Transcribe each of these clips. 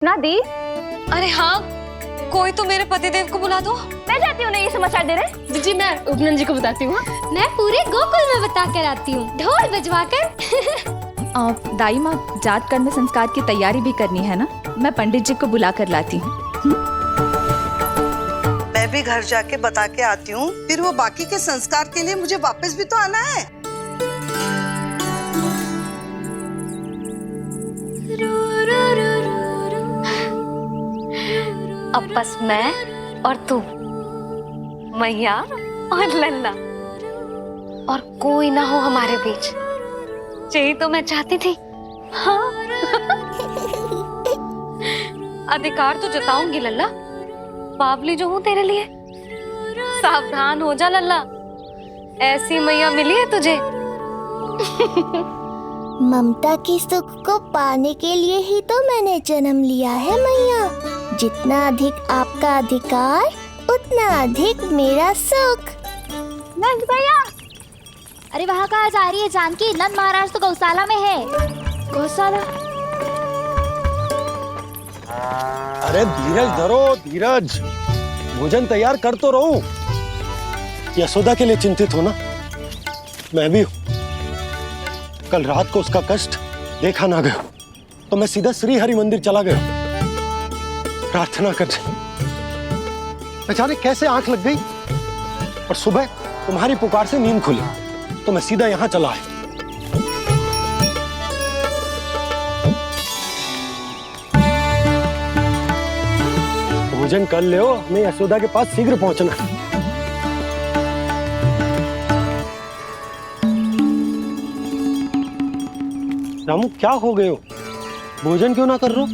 ना दी। अरे हाँ, कोई तो मेरे पतिदेव को बुला दो। मैं जाती हूँ, नहीं ये समाचार दे रहे। जी मैं उपनंद जी को बताती हूँ। मैं पूरे गोकुल में बता कर आती हूँ, ढोल बजवा कर। दाई माँ, जात कर्म संस्कार की तैयारी भी करनी है ना, मैं पंडित जी को बुला कर लाती हूँ। मैं भी घर जाके बता के आती हूँ, फिर वो बाकी के संस्कार के लिए मुझे वापस भी तो आना है। अब बस मैं और तू, मैया और लल्ला, और कोई ना हो हमारे बीच। यही तो मैं चाहती थी। हाँ। अधिकार तो जताऊंगी लल्ला, बावली जो हूँ तेरे लिए। सावधान हो जा लल्ला, ऐसी मैया मिली है तुझे। ममता की सुख को पाने के लिए ही तो मैंने जन्म लिया है मैया। जितना अधिक आपका अधिकार, उतना अधिक मेरा सुख। नंद भैया, अरे वहाँ कहाँ जा रही है जानकी? नंद महाराज तो गौशाला में है। गौशाला? अरे धीरज धरो, धीरज। भोजन तैयार कर तो रहूं। यशोदा के लिए चिंतित हो ना? मैं भी हूं। कल रात को उसका कष्ट देखा ना गया तो मैं सीधा श्री हरि मंदिर चला गया प्रार्थना करने। न जाने कैसे आंख लग गई और सुबह तुम्हारी पुकार से नींद खुली तो मैं सीधा यहां चला आया। भोजन कर ले, हमें यशोदा के पास शीघ्र पहुंचना है। रामू, क्या हो गए हो? भोजन क्यों ना कर रहे हो?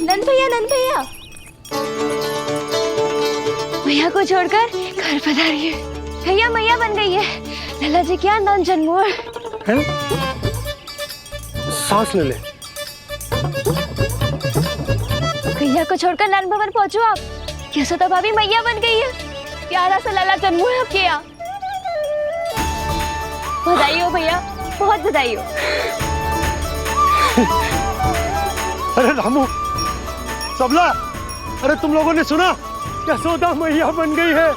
नंद भैया, नंद भैया, मैया को छोड़कर घर पधारी है। भैया मैया बन गई है। लल्ला जी क्या नौन जन्मोर हैं? सांस ले ले। भैया को छोड़कर नंद भवन पहुंचो आप। यशोदा भाभी मैया बन गई है। प्यारा सा लल्ला जन्मोर आपके यहाँ। बधाई हो भैया, बहुत बधाई हो। अरे रामू, सबला, अरे तुम लोगों ने सुना? यशोदा मैया बन गई है।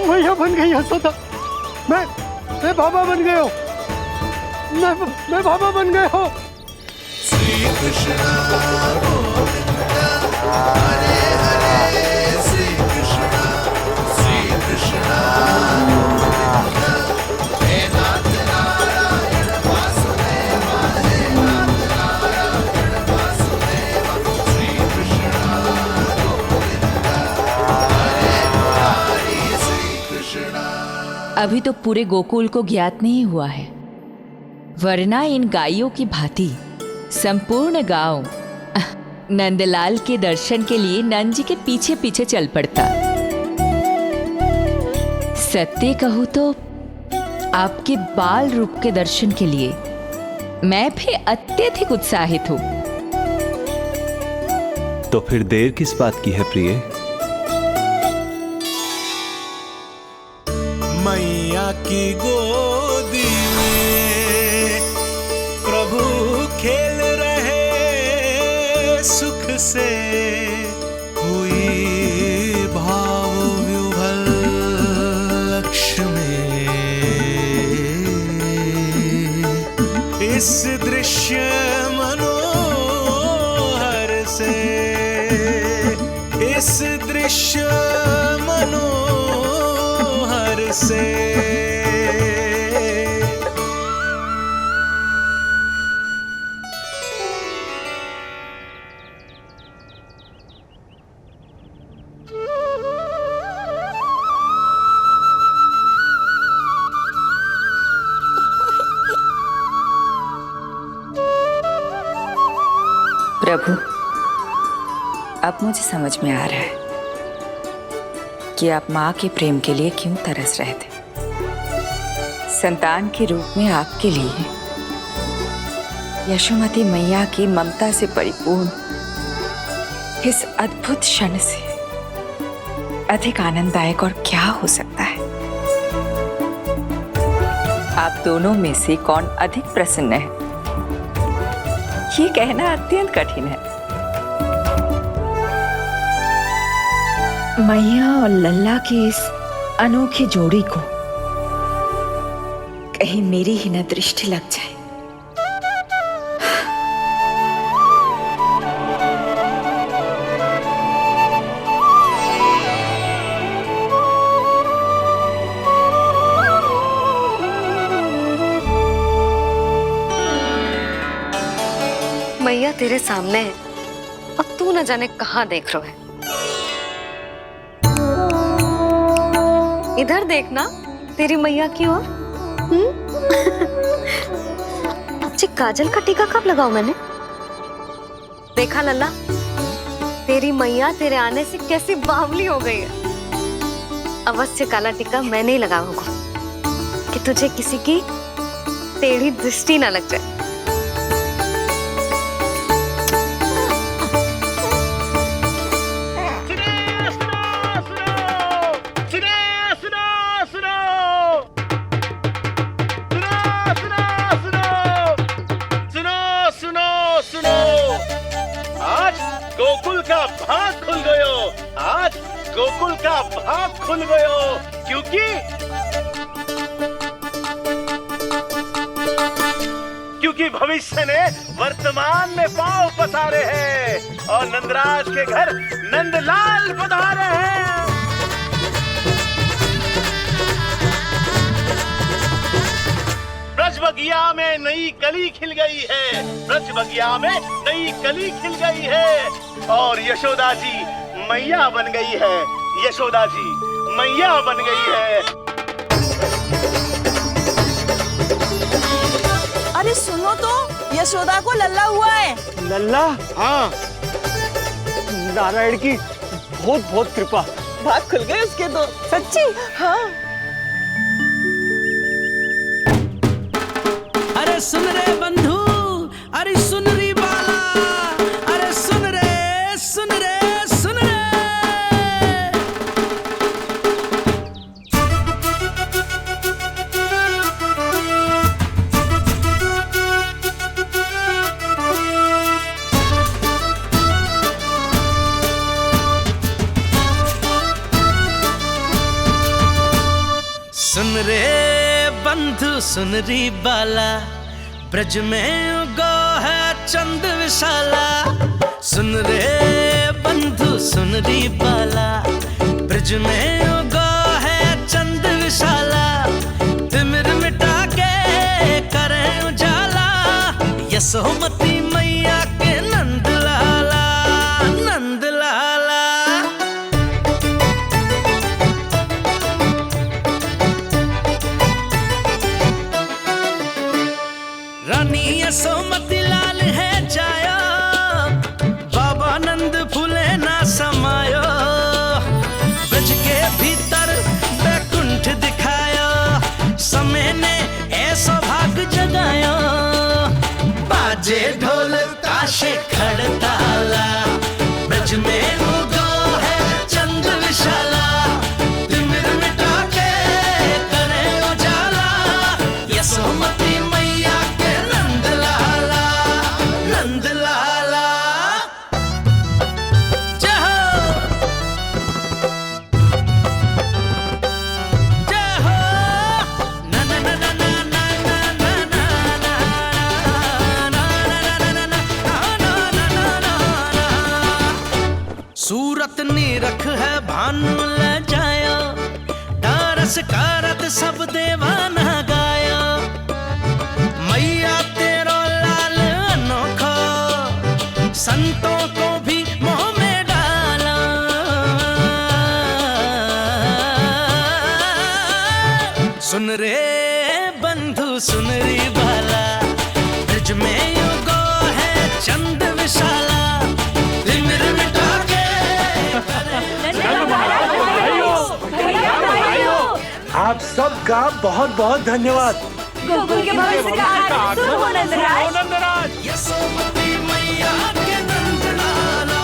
मैया बन गई यशोदा। मैं बाबा बन गया हूँ। मैं बाबा बन गया हूँ। श्री कृष्ण गोविंदा, हरे हरे, श्री कृष्ण गोविंदा, हे नाथ नारायण वासुदेव, हे नाथ नारायण वासुदेव, श्री कृष्ण गोविंदा, हरे मुरारी, श्री कृष्ण। अभी तो पूरे गोकुल को ज्ञात नहीं हुआ है, वरना इन गायों की भांति संपूर्ण गांव नंदलाल के दर्शन के लिए नंद जी के पीछे पीछे चल पड़ता। सत्य कहूं तो आपके बाल रूप के दर्शन के लिए मैं भी अत्यधिक उत्साहित हूं। तो फिर देर किस बात की है प्रिय? मैया की गोदी में प्रभु खेल रहे सुख से, हुई भाव विह्वल लक्ष्मी। इस दृश्य मनोहर से, इस दृश्य मनोहर से। प्रभु, अब मुझे समझ में आ रहा है कि आप माँ के प्रेम के लिए क्यों तरस रहे थे। संतान के रूप में आपके लिए यशोमती मैया की ममता से परिपूर्ण इस अद्भुत क्षण से अधिक आनंददायक और क्या हो सकता है। आप दोनों में से कौन अधिक प्रसन्न है? ये कहना अत्यंत कठिन है। मैया और लल्ला की इस अनोखी जोड़ी को कहीं मेरी ही न दृष्टि लग जाए। मैया तेरे सामने है और तू न जाने कहाँ देख रहा है। इधर देखना तेरी मैया की ओर। अच्छी काजल का टीका कब लगाऊं मैंने? देखा लल्ला, तेरी मैया तेरे आने से कैसी बावली हो गई है। अवश्य काला टीका मैंने ही लगाया होगा कि तुझे किसी की टेढ़ी दृष्टि ना लग जाए। गोकुल का भाग खुल गयो। आज गोकुल का भाग खुल गयो क्योंकि भविष्य ने वर्तमान में पांव पसारे हैं और नंदराज के घर नंदलाल पधारे हैं। ब्रज बगिया में नई कली खिल गई है। ब्रज बगिया में नई कली खिल गई है और यशोदा जी मैया बन गई है। यशोदा जी मैया बन गई है। अरे सुनो तो, यशोदा को लल्ला हुआ है। लल्ला? हाँ, नारायण की बहुत बहुत कृपा। भाग खुल गए उसके तो। सच्ची? हाँ। अरे सुन रे बंधु, अरे सुन री बाला, अरे सुन रे, सुन रे, सुन रे। सुन रे बंधु, सुन री बाला, ब्रज में उगो है चंद विशाला। सुन रे बंधु, सुन री बाला, ब्रज में उगो है चंद विशाला। तिमिर मिटा के करें उजाला, यशोमती मैया के नंद लाला, नंद लाला। रानी यशोमती लाल है जाया, बाबा नंद फूले ना समायो। ब्रज के भीतर बैकुंठ दिखाया, समय ने ऐसा भाग जगाया। बाजे ढोल ताशे खड़ताला, ब्रज में उगो है चंद विशाला। तिमिर मिटा के करे उजाला, यशोमती मैया के नंद लाला, नंद लाला। जय हो, जय हो। ना ना ना ना ना ना ना ना ना ना ना ना ना ना। सूरत निरख है भानु ले जाया, तारस कारत सब देवाना गाया। मैया तेरो लाल अनोखा, संतों को भी मोह में डाला। सुन रे बंधु, सुन री बाला, ब्रज में उगो है चंद विशाला। तिमिर मिटा के आप सबका बहुत बहुत धन्यवाद। गोकुल के भविष्य का आरंभ शुरू हो नंदराज। यशोमती मैया के नंद लाला।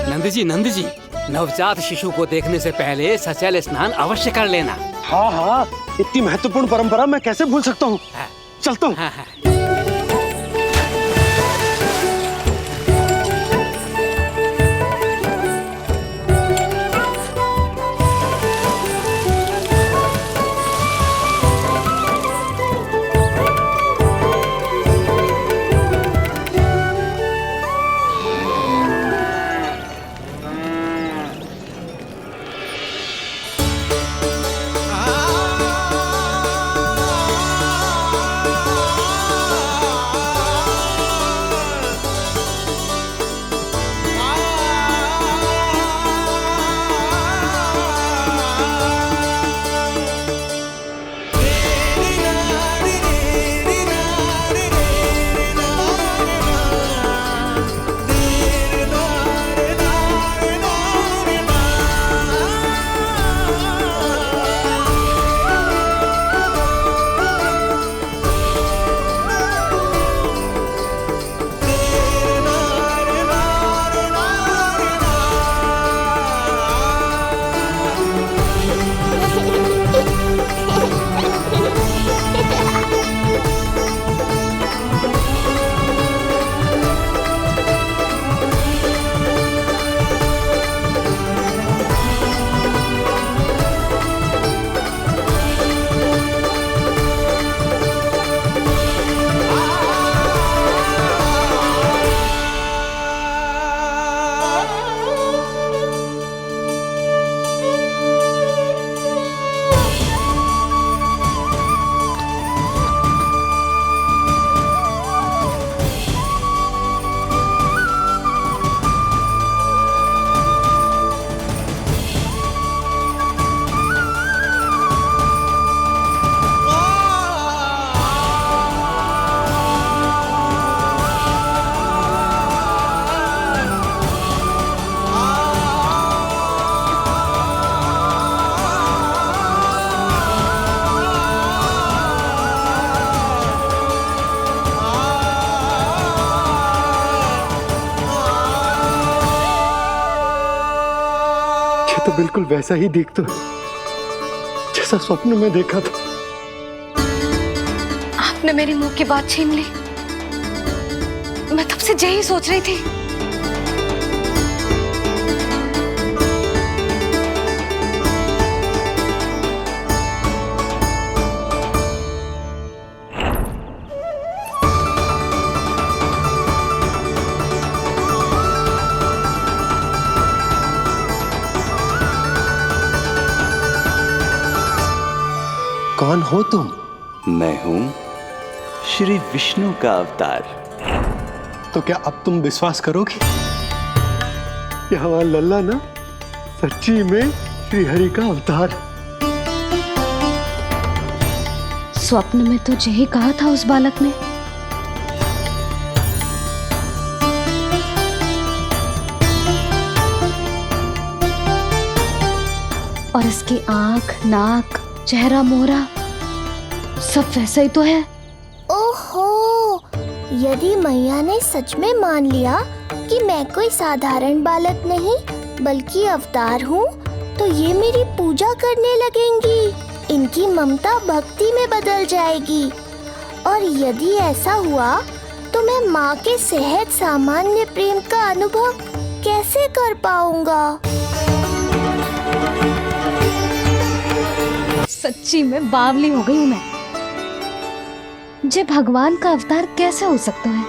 नंद जी, नवजात शिशु को देखने से पहले सचैल स्नान अवश्य कर लेना। हाँ हाँ, इतनी महत्वपूर्ण परंपरा मैं कैसे भूल सकता हूँ। चलता हूँ। तो बिल्कुल वैसा ही दिखता है जैसा स्वप्न में देखा था। आपने मेरी मुंह की बात छीन ली। मैं तब से यही सोच रही थी। कौन हो तुम? मैं हूं श्री विष्णु का अवतार। तो क्या अब तुम विश्वास करोगे कि हमारा लल्ला ना सच्ची में श्री हरि का अवतार? स्वप्न में तो यही कहा था उस बालक ने। और इसकी आंख, नाक, चेहरा, मोहरा सब वैसा ही तो है। ओहो, यदि मैया ने सच में मान लिया कि मैं कोई साधारण बालक नहीं बल्कि अवतार हूँ, तो ये मेरी पूजा करने लगेंगी। इनकी ममता भक्ति में बदल जाएगी। और यदि ऐसा हुआ तो मैं माँ के सहज सामान्य प्रेम का अनुभव कैसे कर पाऊंगा? सच्ची में बावली हो गई हूँ मैं। जे भगवान का अवतार कैसे हो सकता है?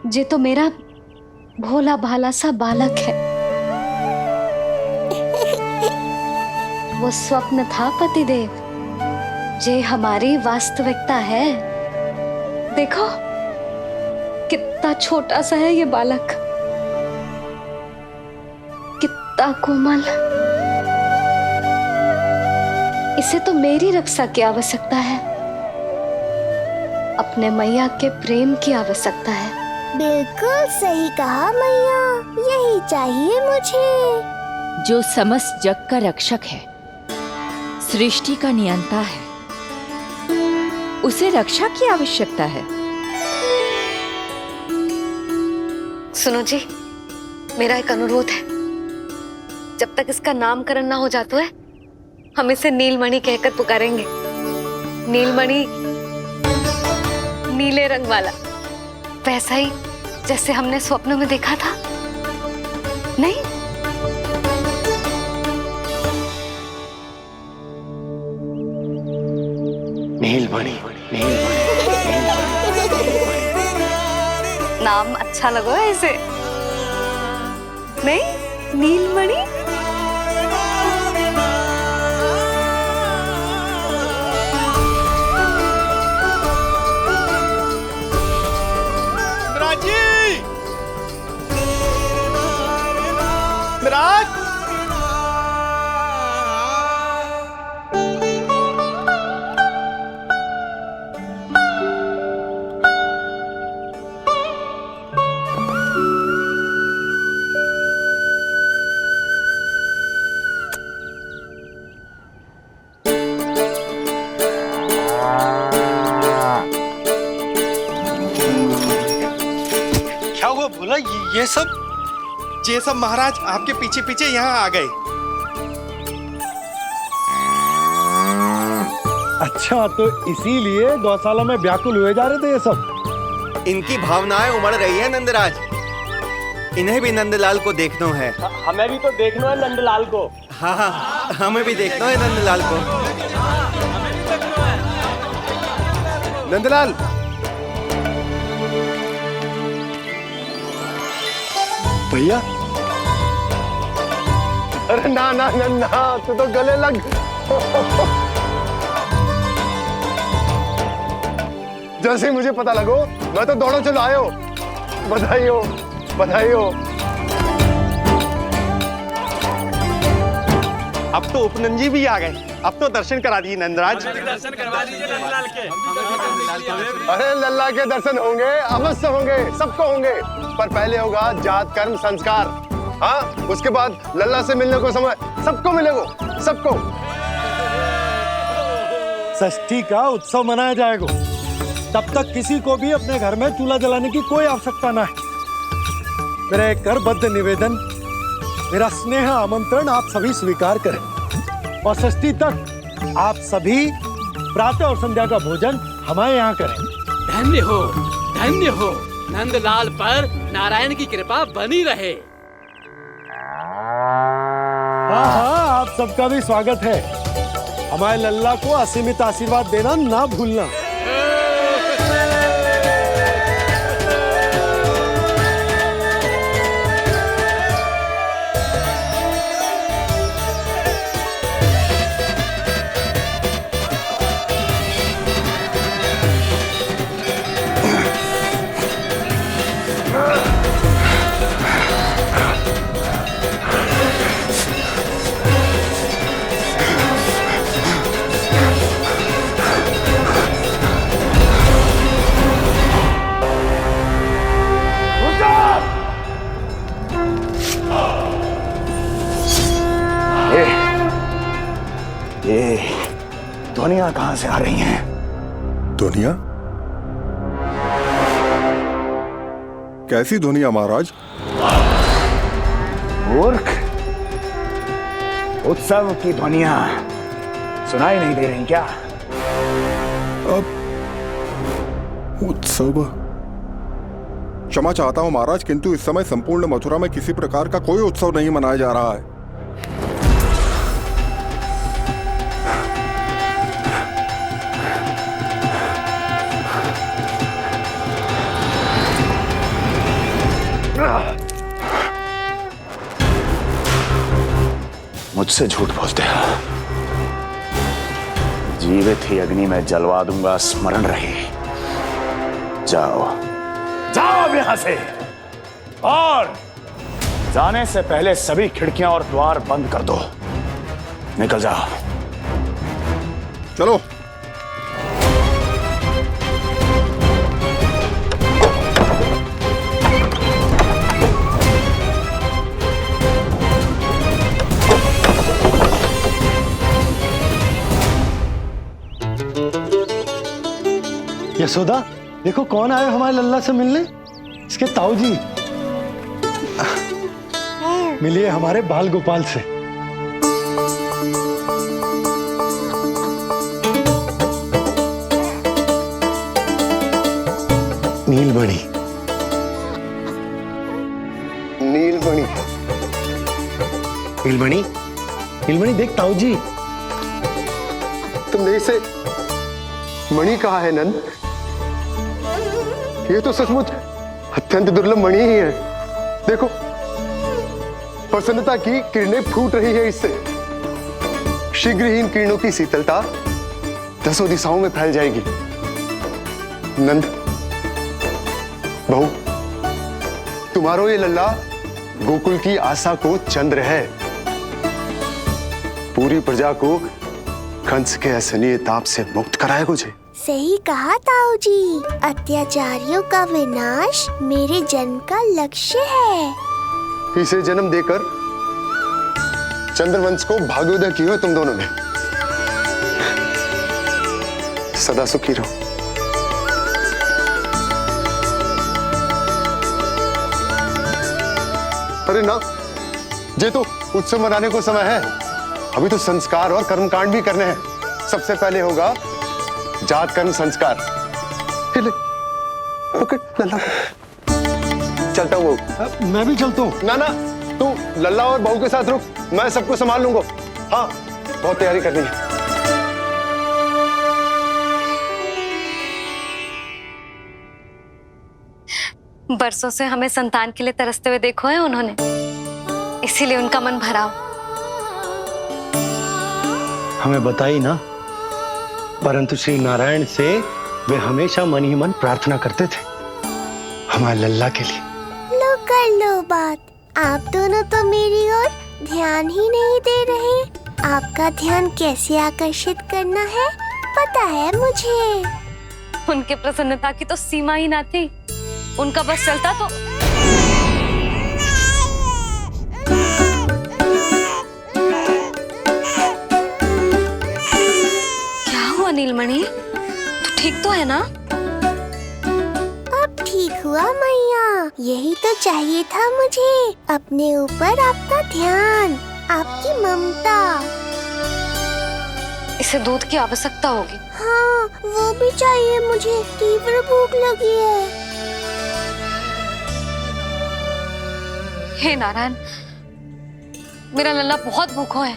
जे तो मेरा भोला भाला सा बालक है। वो स्वप्न था पतिदेव, जे हमारी वास्तविकता है। देखो कितना छोटा सा है ये बालक, कितना कोमल। इसे तो मेरी रक्षा की आवश्यकता है, अपने मैया के प्रेम की आवश्यकता है। बिल्कुल सही कहा मैया, यही चाहिए मुझे। जो समस्त जग का रक्षक है, सृष्टि का नियंता है, उसे रक्षा की आवश्यकता है। सुनो जी, मेरा एक अनुरोध है। जब तक इसका नामकरण ना हो जाता है, हम इसे नीलमणि कहकर पुकारेंगे। नीलमणि नीले रंग वाला, वैसा ही जैसे हमने स्वप्न में देखा था, नहीं? नीलमणि, नाम अच्छा लगा है इसे, नहीं? नीलमणि। नंदराज, क्या हुआ बोला? ये सब महाराज आपके पीछे पीछे यहाँ आ गए। अच्छा, तो इसीलिए गौशाला में व्याकुल हुए जा रहे थे ये सब? इनकी भावनाएं उमड़ रही है नंदराज। इन्हें भी नंदलाल को देखना है। हमें भी तो देखना है नंदलाल को। हाँ हाँ, हमें भी देखना है नंदलाल को। नंदलाल, भैया, अरे ना ना ना ना, तू तो गले लग। जैसे ही मुझे पता लगो मैं तो दौड़ो चलो आयो। बधाई हो, बधाई हो। अब तो उपनंजी भी आ गए, अब तो दर्शन करा दिए नंदराज। दर्शन करवा दीजिए नंदलाल के। अरे लल्ला के दर्शन होंगे, अवश्य होंगे, सबको होंगे, पर पहले होगा जात कर्म संस्कार। हाँ, उसके बाद लल्ला से मिलने को समय सबको मिलेगा, सबको। षष्ठी का उत्सव मनाया जाएगा, तब तक किसी को भी अपने घर में चूल्हा जलाने की कोई आवश्यकता ना है। मेरा एक करबद्ध निवेदन, मेरा स्नेह आमंत्रण आप सभी स्वीकार करें और षष्ठी तक आप सभी प्रातः और संध्या का भोजन हमारे यहाँ करें। धन्य हो नंदलाल पर नारायण की कृपा बनी रहे। हाँ हाँ, आप सबका भी स्वागत है। हमारे लल्ला को असीमित आशीर्वाद देना ना भूलना। ये ध्वनियां कहां से आ रही हैं? ध्वनियां? कैसी ध्वनियां महाराज? मूर्ख, उत्सव की ध्वनियां सुनाई नहीं दे रही क्या? अब उत्सव? क्षमा चाहता हूं महाराज, किंतु इस समय संपूर्ण मथुरा में किसी प्रकार का कोई उत्सव नहीं मनाया जा रहा है। मुझसे झूठ बोलते हो। जीवित ही अग्नि में जलवा दूंगा, स्मरण रहे। जाओ जाओ अब यहां से, और जाने से पहले सभी खिड़कियां और द्वार बंद कर दो। निकल जाओ। चलो। यशोदा, देखो कौन आए हमारे लल्ला से मिलने। इसके ताऊ जी। मिलिए हमारे बाल गोपाल से। नीलमणि। नीलमणि, नीलमणि, नीलमणि देख ताऊ जी। तुमने इसे मणि कहा है नंद? ये तो सचमुच अत्यंत दुर्लभ मणि ही है। देखो, प्रसन्नता की किरणें फूट रही है इससे। शीघ्र ही इन किरणों की शीतलता दसों दिशाओं में फैल जाएगी। नंद, बहू, तुम्हारो ये लल्ला गोकुल की आशा को चंद्र है। पूरी प्रजा को कंस के असहनीय ताप से मुक्त कराएगा मुझे। सही कहा ताऊ जी, अत्याचारियों का विनाश मेरे जन्म का लक्ष्य है। इसे जन्म देकर चंद्रवंश को भाग्योदय किया है तुम दोनों ने। सदा सुखी रहो। अरे ना, ये तो उत्सव मनाने को समय है। अभी तो संस्कार और कर्मकांड भी करने हैं। सबसे पहले होगा जात कर्म संस्कार। ओके, लल्ला चलता हूँ। मैं भी चलता हूँ। ना ना, तू लल्ला और बहू के साथ रुक, मैं सबको संभाल लूंगा। हाँ, बहुत तैयारी करनी है। बरसों से हमें संतान के लिए तरसते हुए देखो है उन्होंने, इसीलिए उनका मन भरा। हमें बताई ना, परंतु श्री नारायण से वे हमेशा मन ही मन प्रार्थना करते थे हमारे लल्ला के लिए। लो कर लो बात। आप दोनों तो मेरी ओर ध्यान ही नहीं दे रहे। आपका ध्यान कैसे आकर्षित करना है पता है मुझे। उनके प्रसन्नता की तो सीमा ही ना थी। उनका बस चलता तो क्या हुआ नीलमणि, तू ठीक तो है ना? अब ठीक हुआ मैया, यही तो चाहिए था मुझे। अपने ऊपर आपका ध्यान, आपकी ममता। इसे दूध की आवश्यकता होगी। हाँ, वो भी चाहिए मुझे। तीव्र भूख लगी है। हे नारायण, मेरा लल्ला बहुत भूखा है।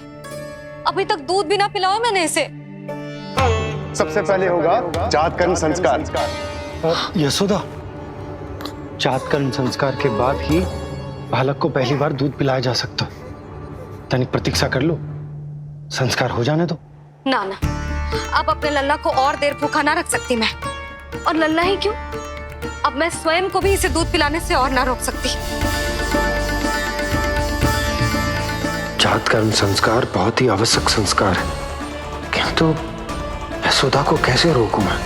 अभी तक दूध भी ना पिलाओ मैंने इसे। सबसे पहले होगा जात कर्म संस्कार। यशोदा, जात कर्म संस्कार के बाद ही बालक को पहली बार दूध पिलाया जा सकता। तनिक प्रतीक्षा कर लो, संस्कार हो जाने दो। ना ना, अब अपने लल्ला को और देर भूखा ना रख सकती मैं। और लल्ला ही क्यों, अब मैं स्वयं को भी इसे दूध पिलाने से और ना रोक सकती। जात कर्म संस्कार बहुत ही आवश्यक संस्कार है, किंतु यशोदा को कैसे रोकूं मैं?